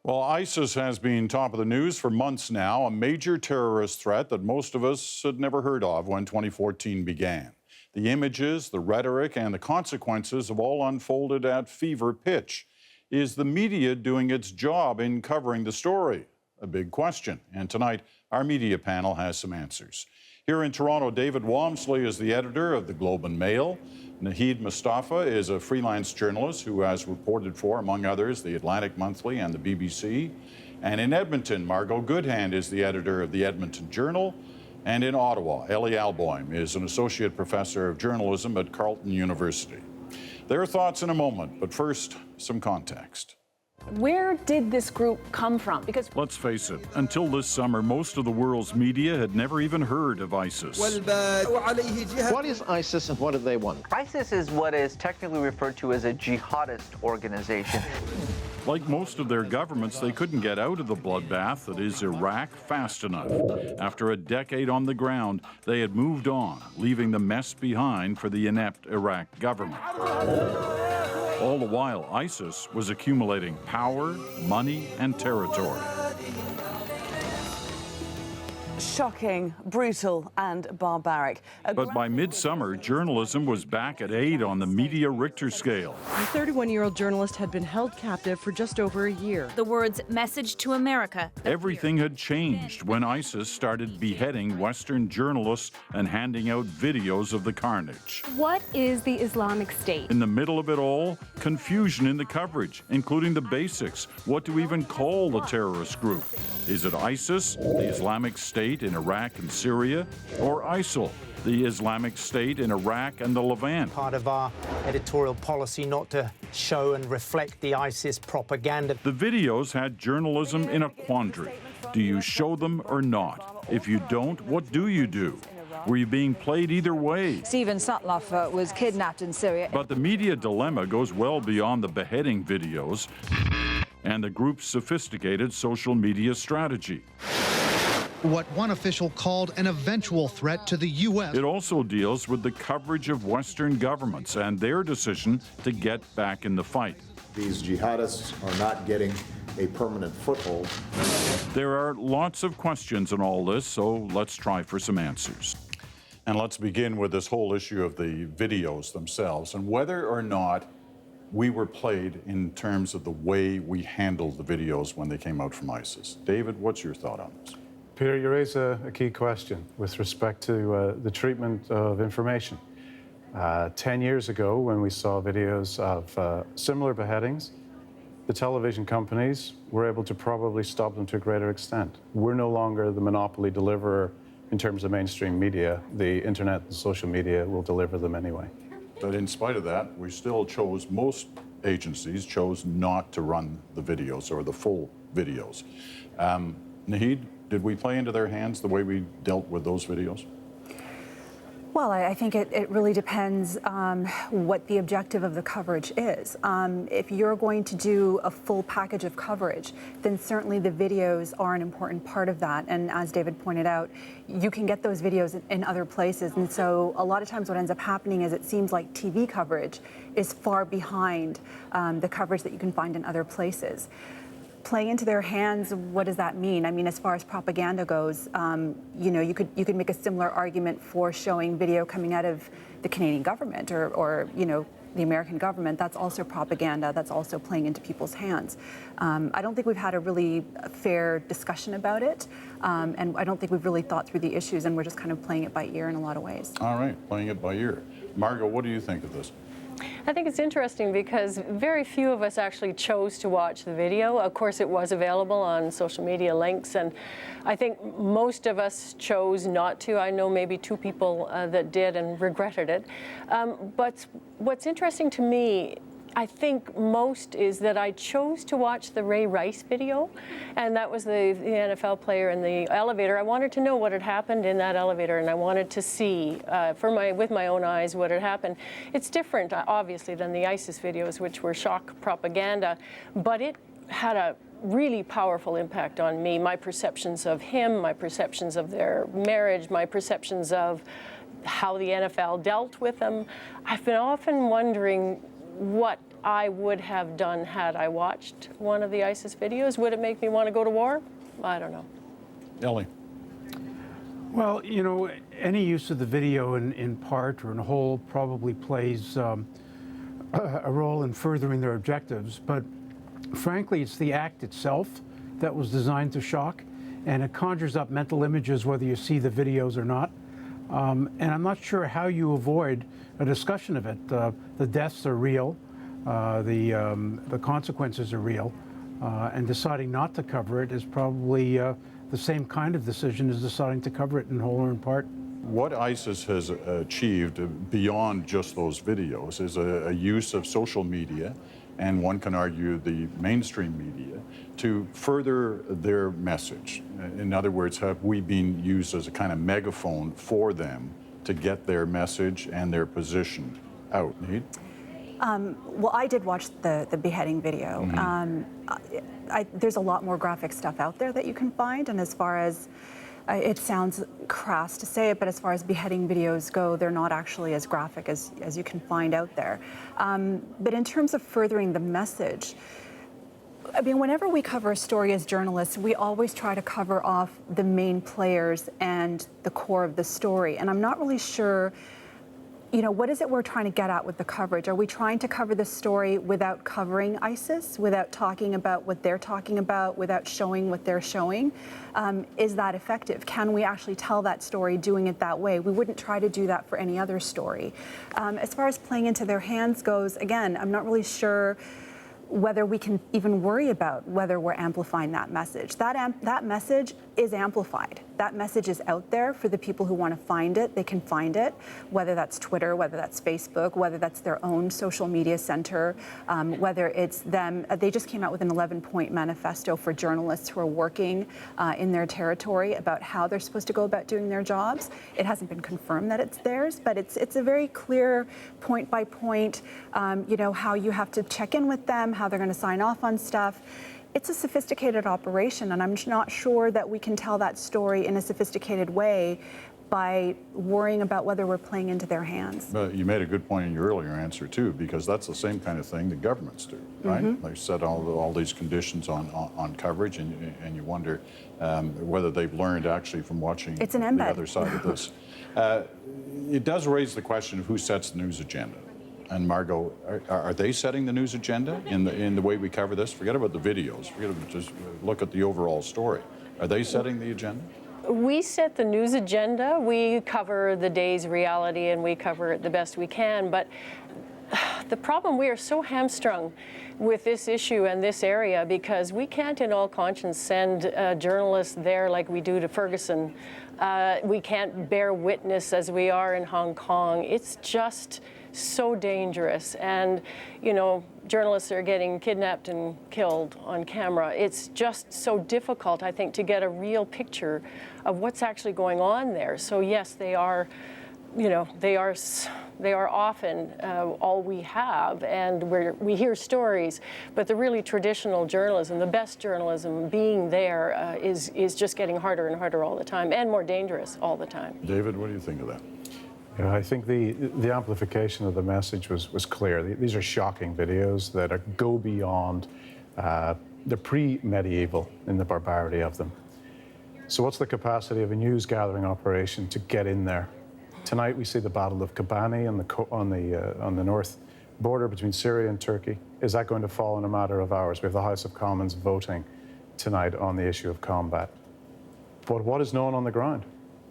Well, ISIS has been top of the news for months now, a major terrorist threat that most of us had never heard of when 2014 began. The images, the rhetoric, and the consequences have all unfolded at fever pitch. Is the media doing its job in covering the story? A big question. And tonight, our media panel has some answers. Here in Toronto, David Walmsley is the editor of the Globe and Mail. Naheed Mustafa is a freelance journalist who has reported for, among others, the Atlantic Monthly and the BBC. And in Edmonton, Margot Goodhand is the editor of the Edmonton Journal. And in Ottawa, Ellie Alboim is an associate professor of journalism at Carleton University. Their thoughts in a moment, but first, some context. Where did this group come from? Because let's face it, until this summer, most of the world's media had never even heard of ISIS. What is ISIS and what do they want? ISIS is what is technically referred to as a jihadist organization. Like most of their governments, they couldn't get out of the bloodbath that is Iraq fast enough. After a decade on the ground, they had moved on, leaving the mess behind for the inept Iraq government. All the while, ISIS was accumulating power, money, and territory. shocking, brutal, and barbaric. But by midsummer, journalism was back at 8 on the media Richter scale. The 31-year-old journalist had been held captive for just over a year. The words "message to America." Everything had changed when ISIS started beheading Western journalists and handing out videos of the carnage. What is the Islamic State? In the middle of it all, confusion in the coverage, including the basics. What to even call the terrorist group? Is it ISIS, the Islamic State in Iraq and Syria, or ISIL, the Islamic State in Iraq and the Levant? Part of our editorial policy not to show and reflect the ISIS propaganda. The videos had journalism in a quandary. Do you show them or not? If you don't, what do you do? Were you being played either way? Stephen Sutloff was kidnapped in Syria. But the media dilemma goes well beyond the beheading videos and the group's sophisticated social media strategy. What one official called an eventual threat to the U.S. It also deals with the coverage of Western governments and their decision to get back in the fight. These jihadists are not getting a permanent foothold. There are lots of questions in all this, so let's try for some answers. And let's begin with this whole issue of the videos themselves and whether or not we were played in terms of the way we handled the videos when they came out from ISIS. David, what's your thought on this? Peter, you raise a key question with respect to the treatment of information. 10 years ago, when we saw videos of similar beheadings, the television companies were able to probably stop them to a greater extent. We're no longer the monopoly deliverer in terms of mainstream media. The internet and social media will deliver them anyway. But in spite of that, we still chose, most agencies chose not to run the videos or the full videos. Naheed, did we play into their hands the way we dealt with those videos? Well, I think it really depends what the objective of the coverage is. If you're going to do a full package of coverage, then certainly the videos are an important part of that. And as David pointed out, you can get those videos in other places. And so a lot of times what ends up happening is it seems like TV coverage is far behind the coverage that you can find in other places. Play into their hands, what does that mean? I mean, as far as propaganda goes, you know, you could make a similar argument for showing video coming out of the Canadian government or you know, the American government. That's also propaganda. That's also playing into people's hands. I don't think we've had a really fair discussion about it, and I don't think we've really thought through the issues, and we're just kind of playing it by ear in a lot of ways. All right, playing it by ear. Margot, what do you think of this? I think it's interesting because very few of us actually chose to watch the video. Of course, it was available on social media links, and I think most of us chose not to. I know maybe 2 people that did and regretted it. But what's interesting to me, I think most, is that I chose to watch the Ray Rice video, and that was the NFL player in the elevator. I wanted to know what had happened in that elevator, and I wanted to see with my own eyes what had happened. It's different, obviously, than the ISIS videos, which were shock propaganda, but it had a really powerful impact on me, my perceptions of him, my perceptions of their marriage, my perceptions of how the NFL dealt with them. I've been often wondering what I would have done had I watched one of the ISIS videos. Would it make me want to go to war? I don't know. Ellie. Well, you know, any use of the video in part or in whole probably plays a role in furthering their objectives. But frankly, it's the act itself that was designed to shock, and it conjures up mental images whether you see the videos or not. And I'm not sure how you avoid a discussion of it. The deaths are real, the consequences are real, and deciding not to cover it is probably the same kind of decision as deciding to cover it in whole or in part. What ISIS has achieved beyond just those videos is a use of social media, and one can argue the mainstream media, to further their message. In other words, have we been used as a kind of megaphone for them to get their message and their position out? Nate? Well, I did watch the beheading video. There's a lot more graphic stuff out there that you can find, and as far as it sounds crass to say it, but as far as beheading videos go, they're not actually as graphic as you can find out there. But in terms of furthering the message, I mean, whenever we cover a story as journalists, we always try to cover off the main players and the core of the story. And I'm not really sure, you know, what is it we're trying to get at with the coverage? Are we trying to cover the story without covering ISIS, without talking about what they're talking about, without showing what they're showing? Is that effective? Can we actually tell that story doing it that way? We wouldn't try to do that for any other story. As far as playing into their hands goes, again, I'm not really sure whether we can even worry about whether we're amplifying that message. That message is amplified. That message is out there for the people who want to find it. They can find it, whether that's Twitter, whether that's Facebook, whether that's their own social media center, whether it's them. They just came out with an 11-point manifesto for journalists who are working in their territory about how they're supposed to go about doing their jobs. It hasn't been confirmed that it's theirs, but it's a very clear point by point, you know, how you have to check in with them, how they're going to sign off on stuff. It's a sophisticated operation, and I'm not sure that we can tell that story in a sophisticated way by worrying about whether we're playing into their hands. But you made a good point in your earlier answer, too, because that's the same kind of thing that governments do, right? They set all these conditions on coverage, and you wonder whether they've learned actually from watching the other side of this. It does raise the question of who sets the news agenda. And Margot, are they setting the news agenda in the way we cover this? Forget about the videos. Forget about just look at the overall story. Are they setting the agenda? We set the news agenda. We cover the day's reality, and we cover it the best we can. But the problem, we are so hamstrung with this issue and this area because we can't in all conscience send journalists there like we do to Ferguson. We can't bear witness as we are in Hong Kong. It's just so dangerous, and you know, journalists are getting kidnapped and killed on camera. It's just so difficult, I think, to get a real picture of what's actually going on there. So yes, they are, you know, they are often all we have, and we hear stories, but the really traditional journalism, the best journalism, being there is just getting harder and harder all the time, and more dangerous all the time. David, what do you think of that? Yeah, I think the amplification of the message was clear. These are shocking videos that go beyond the pre-medieval in the barbarity of them. So what's the capacity of a news gathering operation to get in there? Tonight we see the Battle of Kobani on the north border between Syria and Turkey. Is that going to fall in a matter of hours? We have the House of Commons voting tonight on the issue of combat. But what is known on the ground?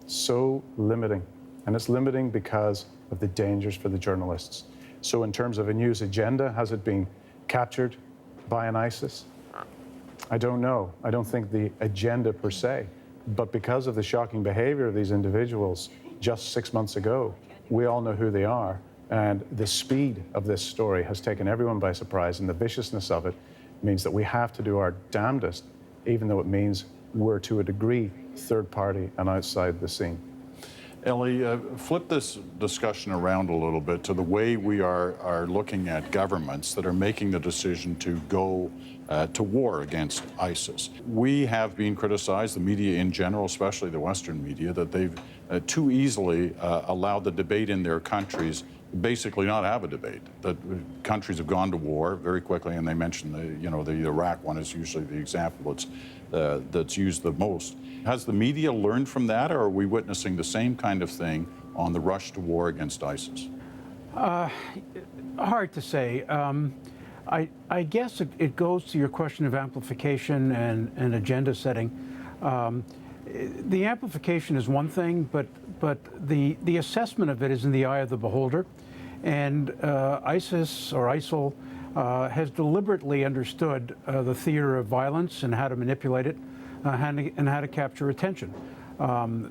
So limiting. And it's limiting because of the dangers for the journalists. So in terms of a news agenda, has it been captured by an ISIS? I don't know. I don't think the agenda per se. But because of the shocking behavior of these individuals just 6 months ago, we all know who they are. And the speed of this story has taken everyone by surprise, and the viciousness of it means that we have to do our damnedest, even though it means we're to a degree third party and outside the scene. Ellie, flip this discussion around a little bit to the way we are looking at governments that are making the decision to go to war against ISIS. We have been criticized, the media in general, especially the Western media, that they've too easily allowed the debate in their countries basically not have a debate. That countries have gone to war very quickly, and they mentioned the Iraq one is usually the example that's used the most. Has the media learned from that, or are we witnessing the same kind of thing on the rush to war against ISIS? Hard to say. I guess it goes to your question of amplification and agenda setting. The amplification is one thing, but the assessment of it is in the eye of the beholder. And ISIS or ISIL has deliberately understood the theater of violence and how to manipulate it and how to capture attention.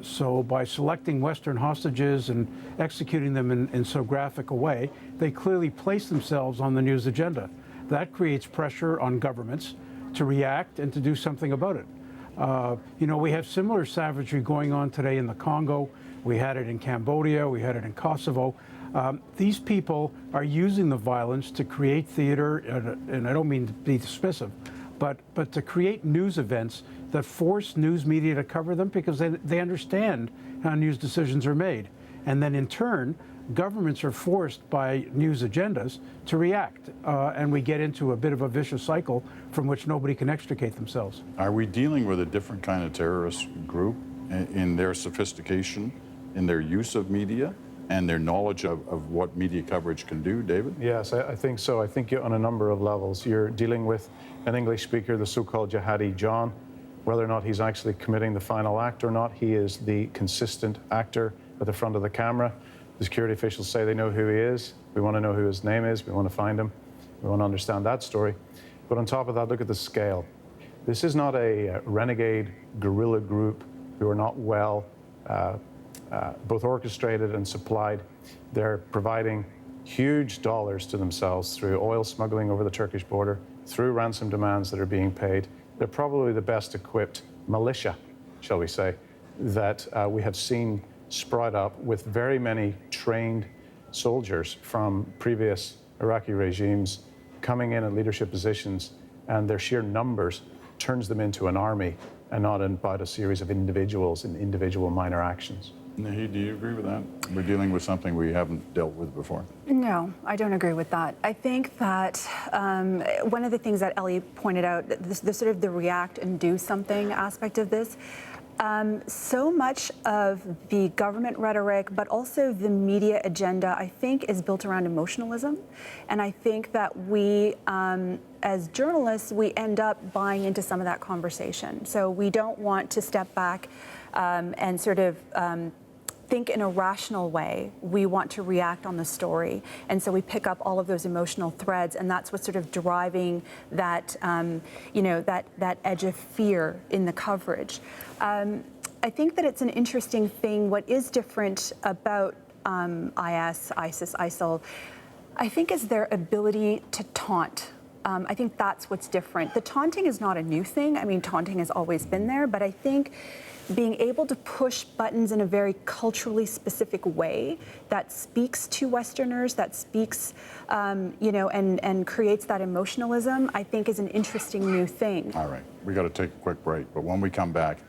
So by selecting Western hostages and executing them in so graphic a way, they clearly place themselves on the news agenda. That creates pressure on governments to react and to do something about it. We have similar savagery going on today in the Congo. We had it in Cambodia. We had it in Kosovo. These people are using the violence to create theater, and I don't mean to be dismissive, but to create news events that force news media to cover them because they understand how news decisions are made. And then in turn, governments are forced by news agendas to react. And we get into a bit of a vicious cycle from which nobody can extricate themselves. Are we dealing with a different kind of terrorist group in their sophistication, in their use of media, and their knowledge of what media coverage can do, David? Yes, I think so. I think on a number of levels. You're dealing with an English speaker, the so-called jihadi John. Whether or not he's actually committing the final act or not, he is the consistent actor at the front of the camera. The security officials say they know who he is. We want to know who his name is. We want to find him. We want to understand that story. But on top of that, look at the scale. This is not a renegade guerrilla group who are not well both orchestrated and supplied. They're providing huge dollars to themselves through oil smuggling over the Turkish border, through ransom demands that are being paid. They're probably the best equipped militia, shall we say, that we have seen sprout up with very many trained soldiers from previous Iraqi regimes coming in at leadership positions, and their sheer numbers turns them into an army and not about a series of individuals in individual minor actions. Naheed, do you agree with that? We're dealing with something we haven't dealt with before. No, I don't agree with that. I think that one of the things that Ellie pointed out, the sort of the react and do something aspect of this, so much of the government rhetoric, but also the media agenda, I think, is built around emotionalism. And I think that we, as journalists, we end up buying into some of that conversation. So we don't want to step back and sort of think in a rational way. We want to react on the story. And so we pick up all of those emotional threads, and that's what's sort of driving that, that edge of fear in the coverage. I think that it's an interesting thing. What is different about IS, ISIS, ISIL, I think, is their ability to taunt. I think that's what's different. The taunting is not a new thing. I mean, taunting has always been there, but I think being able to push buttons in a very culturally specific way that speaks to Westerners, that speaks, and creates that emotionalism, I think is an interesting new thing. All right, we got to take a quick break, but when we come back,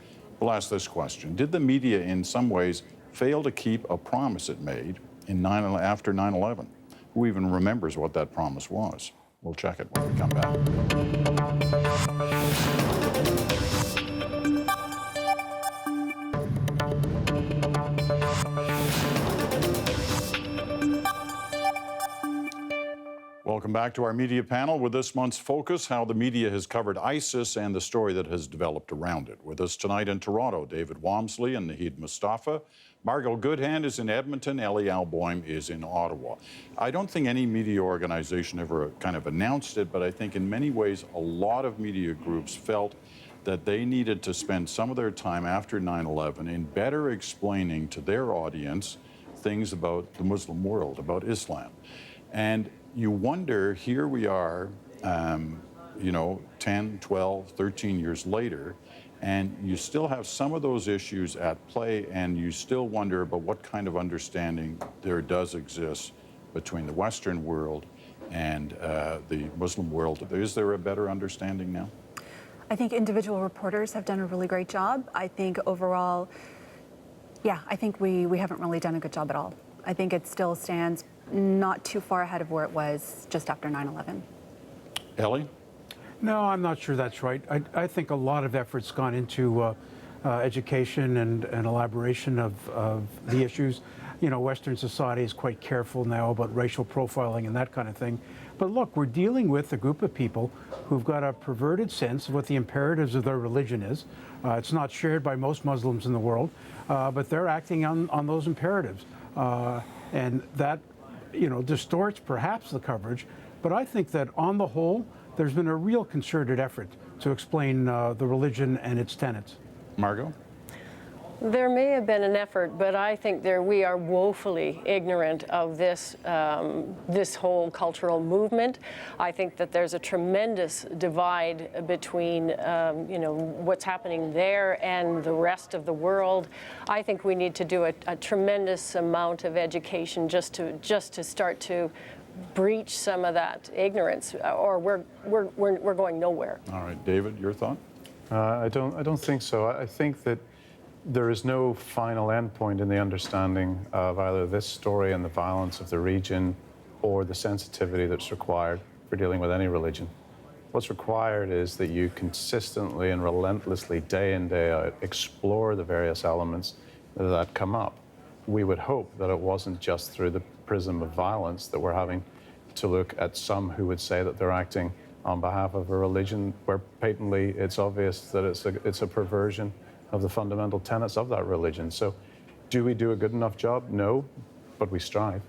we'll ask this question. Did the media in some ways fail to keep a promise it made after 9/11? Who even remembers what that promise was? We'll check it when we come back. Welcome back to our media panel with this month's focus, how the media has covered ISIS and the story that has developed around it. With us tonight in Toronto, David Wamsley and Naheed Mustafa. Margot Goodhand is in Edmonton. Ellie Alboim is in Ottawa. I don't think any media organization ever kind of announced it, but I think in many ways a lot of media groups felt that they needed to spend some of their time after 9/11 in better explaining to their audience things about the Muslim world, about Islam. And you wonder, here we are, 10, 12, 13 years later, and you still have some of those issues at play, and you still wonder about what kind of understanding there does exist between the Western world and the Muslim world. Is there a better understanding now? I think individual reporters have done a really great job. I think overall, yeah, I think we haven't really done a good job at all. I think it still stands not too far ahead of where it was just after 9/11. Ellie? No, I'm not sure that's right. I think a lot of effort's gone into education and elaboration of the issues. You know, Western society is quite careful now about racial profiling and that kind of thing. But look, we're dealing with a group of people who've got a perverted sense of what the imperatives of their religion is. It's not shared by most Muslims in the world, but they're acting on those imperatives. And that, you know, distorts perhaps the coverage. But I think that on the whole, there's been a real concerted effort to explain the religion and its tenets. Margot? There may have been an effort, but I think we are woefully ignorant of this this whole cultural movement. I think that there's a tremendous divide between you know, what's happening there and the rest of the world. I think we need to do a tremendous amount of education just to start to breach some of that ignorance, or we're going nowhere. All right, David, your thought? I don't think so. I think that there is no final endpoint in the understanding of either this story and the violence of the region or the sensitivity that's required for dealing with any religion. What's required is that you consistently and relentlessly, day in, day out, explore the various elements that come up. We would hope that it wasn't just through the prism of violence that we're having to look at some who would say that they're acting on behalf of a religion where patently it's obvious that it's a perversion of the fundamental tenets of that religion. So do we do a good enough job? No, but we strive.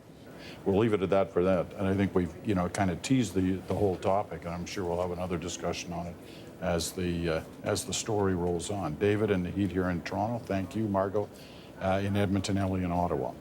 We'll leave it at that for that. And I think we've, you know, kind of teased the whole topic, and I'm sure we'll have another discussion on it as the story rolls on. David in the heat here in Toronto, thank you. Margot in Edmonton, Ellie in Ottawa.